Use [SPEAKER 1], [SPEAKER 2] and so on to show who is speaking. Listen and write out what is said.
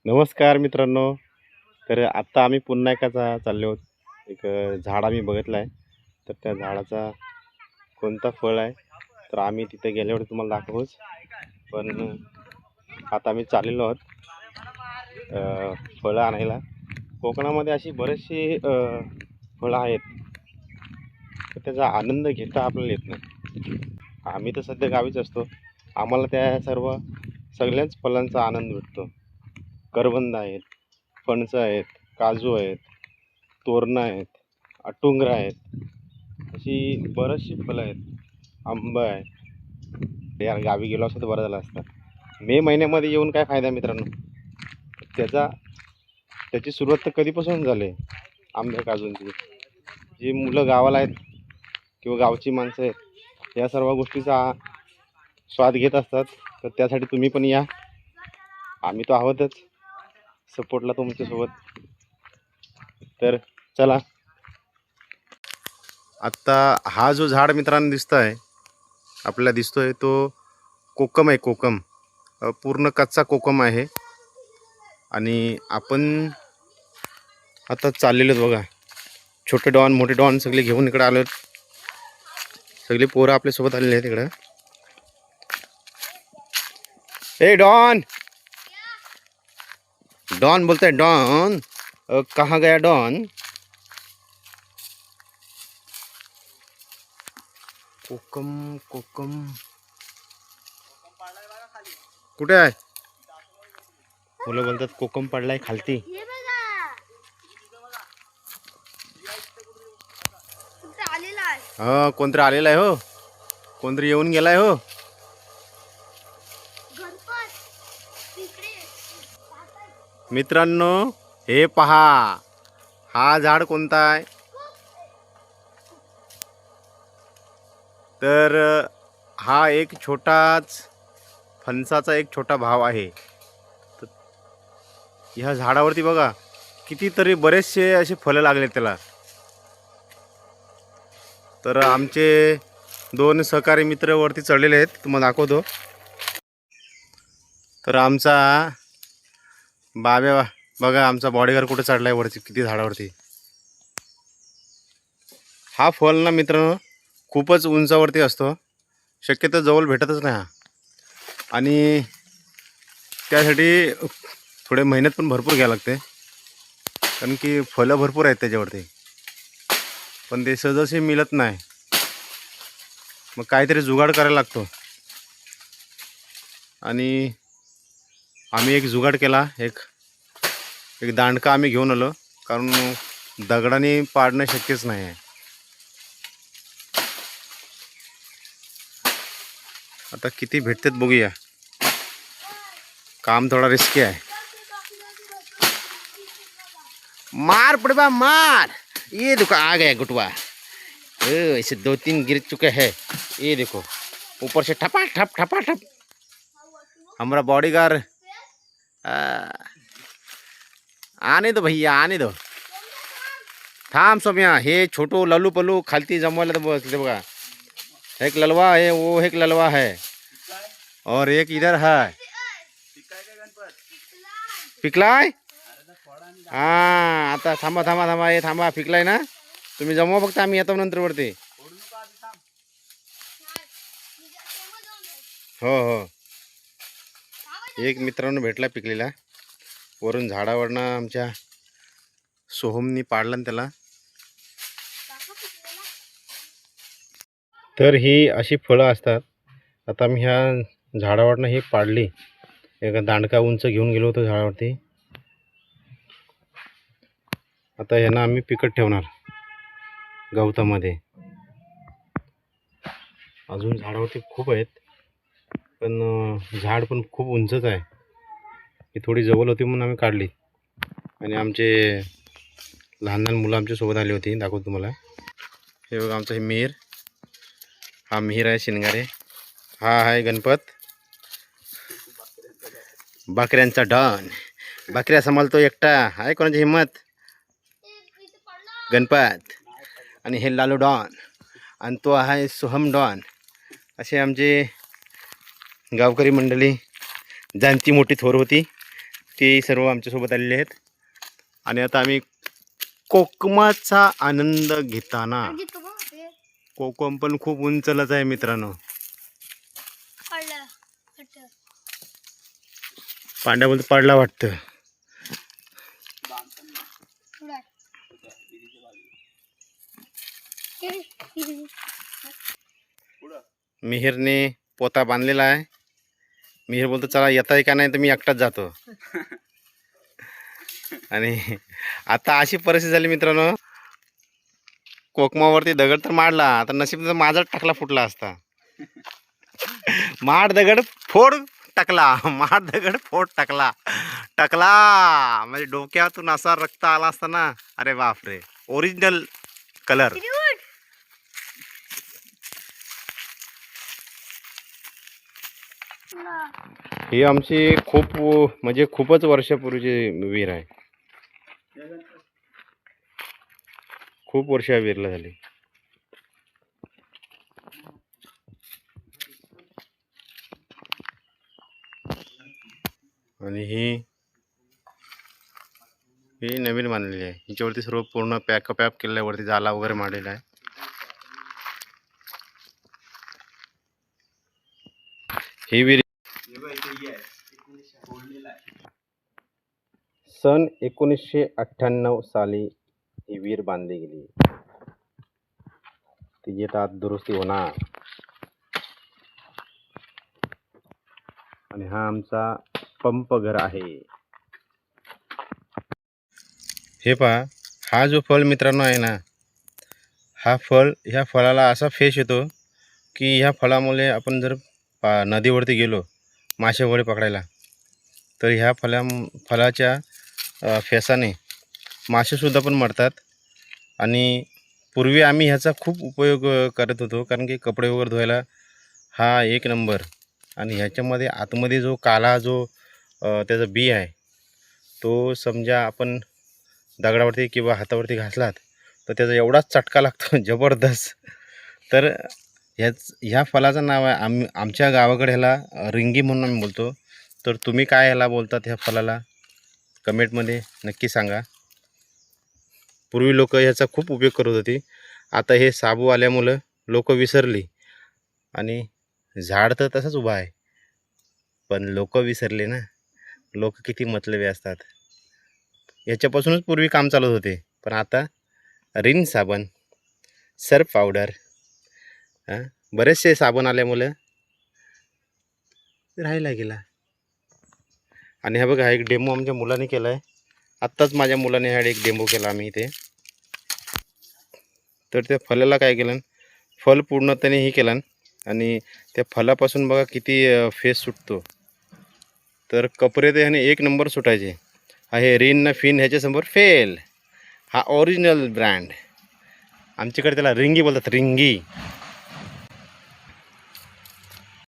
[SPEAKER 1] नमस्कार मित्रांनो. तर आत्ता आम्ही पुन्हा एकाचा चाललो आहोत. एक झाड आम्ही बघितलं आहे. तर त्या झाडाचा कोणता फळ आहे तर आम्ही तिथे गेल्यावर तुम्हाला दाखवूच. पण आता आम्ही चाललेलो आहोत फळं आणायला. कोकणामध्ये अशी बरीचशी फळं आहेत, तर त्याचा आनंद घेता आपल्याला येत नाही. आम्ही तर सध्या गावीच असतो. आम्हाला त्या सगळ्याच फळांचा आनंद भेटतो. करवंद आहेत, फणस आहेत, काजू आहेत, तोरणं आहेत, अटुंगरं आहेत, अशी बरीचशी फळं आहेत. आंबा आहे. यार गावी गेलो असतो तर बरं झालं असतं. मे महिन्यामध्ये येऊन काय फायदा मित्रांनो. त्याचा त्याची सुरुवात तर कधीपासून झाली आंब्या काजूंची. जी मुलं गावाला आहेत किंवा गावची माणसं आहेत, या सर्व गोष्टीचा स्वाद घेत असतात. तर त्यासाठी तुम्ही पण या. आम्ही तो आहोतच सपोर्टला तुमच्यासोबत. तर चला. आत्ता हा जो झाड मित्रांनो दिसतोय आपल्याला दिसतोय तो कोकम आहे. कोकम पूर्ण कच्चा कोकम आहे. आणि आपण आता चाललेलो बघा, छोटे डॉन मोठे डॉन सगळे घेऊन इकडे आलो. सगळे पोरं आपल्यासोबत आलेले आहेत इकडं. ए डॉन, डॉन बोलताय डॉन. कहाँ गया डॉन? कोकम कोकम कुठे आहे? मुलं बोलतात कोकम पडलाय खालती. हा कोणतरी आलेला आहे हो. कोणतरी येऊन गेलाय हो. मित्रांनो हे पहा, हा झाड कोणता आहे तर हा एक छोटाच फणसाचा एक छोटा भाव आहे. तर ह्या झाडावरती बघा कितीतरी बरेचसे असे फळं लागले त्याला. तर आमचे 2 सहकारी मित्र वरती चढलेले आहेत, तुम्हाला दाखवतो. तर आमचा बाब्या बघा, आमचा बॉडीगार्ड कुठे चढलाय वरती, किती झाडावरती. हा फळ ना मित्रांनो खूपच उंचावरती असतो, शक्यतो जवळ भेटतच नाही हा. आणि त्यासाठी थोडे मेहनत पण भरपूर घ्यावी लागते, कारण की फळं भरपूर आहेत त्याच्यावरती. पण ते सहजासहजी मिळत नाही, मग काहीतरी जुगाड करायला लागतो. आणि आम्ही एक जुगाड केला. एक दांडका आम्ही घेऊन आलो, कारण दगडाने पाडणं शक्यच नाही आहे. आता किती भेटतात बघूया. काम थोड़ा रिस्की है. मार पड़वा मार. ये देखो आ गया गुटवा. ऐसे 2-3 गिर चुके हैं. ये देखो ऊपर से ठपा ठप. हमारा बॉडीगार्ड आने दो भैया, आने दो. थांब सोम्या. हे छोटो लल्लू पल्लू खालती जमवायला तर बसले बघा. एक ललवा है, वो एक ललवा है और एक इधर है. पिकलाय. आता थांबा हे थांबा. पिकलाय ना, तुम्ही जमवा फक्त, आम्ही येतो नंतर वरती. हो एक मित्रांनो भेटला पिकलेला, वरून झाडावरनं आमच्या सोहमनी पाडला त्याला. तर ही अशी फळं असतात. आता मी ह्या झाडावरनं ही पाडली. एका दांडका उंच घेऊन गेलो होतो झाडावरती. आता यांना आम्ही पिकत ठेवणार गवतामध्ये. अजून झाडावरती खूप आहेत, पण झाड पण खूप उंचच आहे. ही थोडी जवळ होती म्हणून आम्ही काढली. आणि आमचे लहान मुलं आमच्या सोबत आली होती, दाखवतो तुम्हाला. हे बघा आमचं हे मिहीर. हा मिहीर आहे शिनगारे. हा आहे गणपत, बकऱ्यांचा डॉन. बकऱ्या सांभाळतो एकटा. आहे कोणाची हिम्मत. गणपत. आणि हे लालू डॉन, आणि तो आहे सोहम डॉन. असे आमचे गावकरी मंडळी, जाणती मोठी थोर होती. ते सर्व आमच्यासोबत आलेले आहेत. आणि आता आम्ही कोकमाचा आनंद घेताना, कोकम पण खूप उंचलच आहे मित्रांनो. पांड्या बोलतो पडला वाटतं. मिहिरने पोता बांधलेला आहे. मिहिर बोलतो चला येता आहे का नाही तर मी एकटाच जातो. आणि आता अशी परिस्थिती झाली मित्रांनो, कोकमावरती दगड तर मारला, आता नशीब तर माझाच टाकला फुटला असता. माड दगड फोड टाकला, माड दगड फोड टाकला म्हणजे डोक्यातून असा रक्त आला असता ना. अरे बापरे, ओरिजिनल कलर. ही आमची खूप म्हणजे खूपच वर्षापूर्वीची विहीर आहे. खूप वर्ष विहीरला झाली. आणि ही नवीन बांधलेली आहे. हिच्यावरती सर्व पूर्ण पॅक केलेल्या वरती जाला वगैरे मारलेला आहे. ही विहीर सन 1998 साली ही विहीर बांधली गेली. तिची आता दुरुस्ती होणार. आणि हा आमचा पंप घर आहे. हे पहा, हा जो फळ मित्रांनो आहे ना, ह्या फळाला असा फेस येतो की ह्या फळामुळे आपण जर नदीवरती गेलो मासे वगैरे पकडायला, तर ह्या फळाच्या फेसाने मासेसुद्धा पण मरतात. आणि पूर्वी आम्ही ह्याचा खूप उपयोग करत होतो, कारण की कपडे वगैरे धुवायला हा एक नंबर. आणि ह्याच्यामध्ये आतमध्ये जो काला जो त्याचा बी आहे, तो समजा आपण दगडावरती किंवा हातावरती घासलात तर त्याचा एवढाच चटका लागतो जबरदस्त. तर ह्या फळाचं नाव आहे, आमच्या गावाकडे ह्याला रिंगी म्हणून आम्ही बोलतो. तर तुम्ही काय ह्याला बोलतात ह्या फळाला कमेंटमध्ये नक्की सांगा. पूर्वी लोक ह्याचा खूप उपयोग करत होती. आता हे साबू आल्यामुळं लोक विसरली. आणि झाड तर तसंच उभं आहे, पण लोक विसरले ना. लोक किती मतलबी असतात. याच्यापासूनच पूर्वी काम चालत होते, पण आता रिन साबण, सर्फ पावडर, बरेचसे साबण आल्यामुळं राहायला गेला. आणि हा बघा, हा एक डेमो आमच्या मुलाने केला आहे. आत्ताच माझ्या मुलाने हा एक डेमो केला आम्ही इथे. तर त्या फळाला काय केलं, फळ पूर्णपणे हे केलं. आणि त्या फळापासून बघा किती फेस सुटतो. तर कपडे ते ह्याने एक नंबर सुटायचे. आहे रिन ना फिन ह्याच्यासमोर फेल. हा ओरिजिनल ब्रँड. आमच्याकडे त्याला रिंगी बोलतात, रिंगी.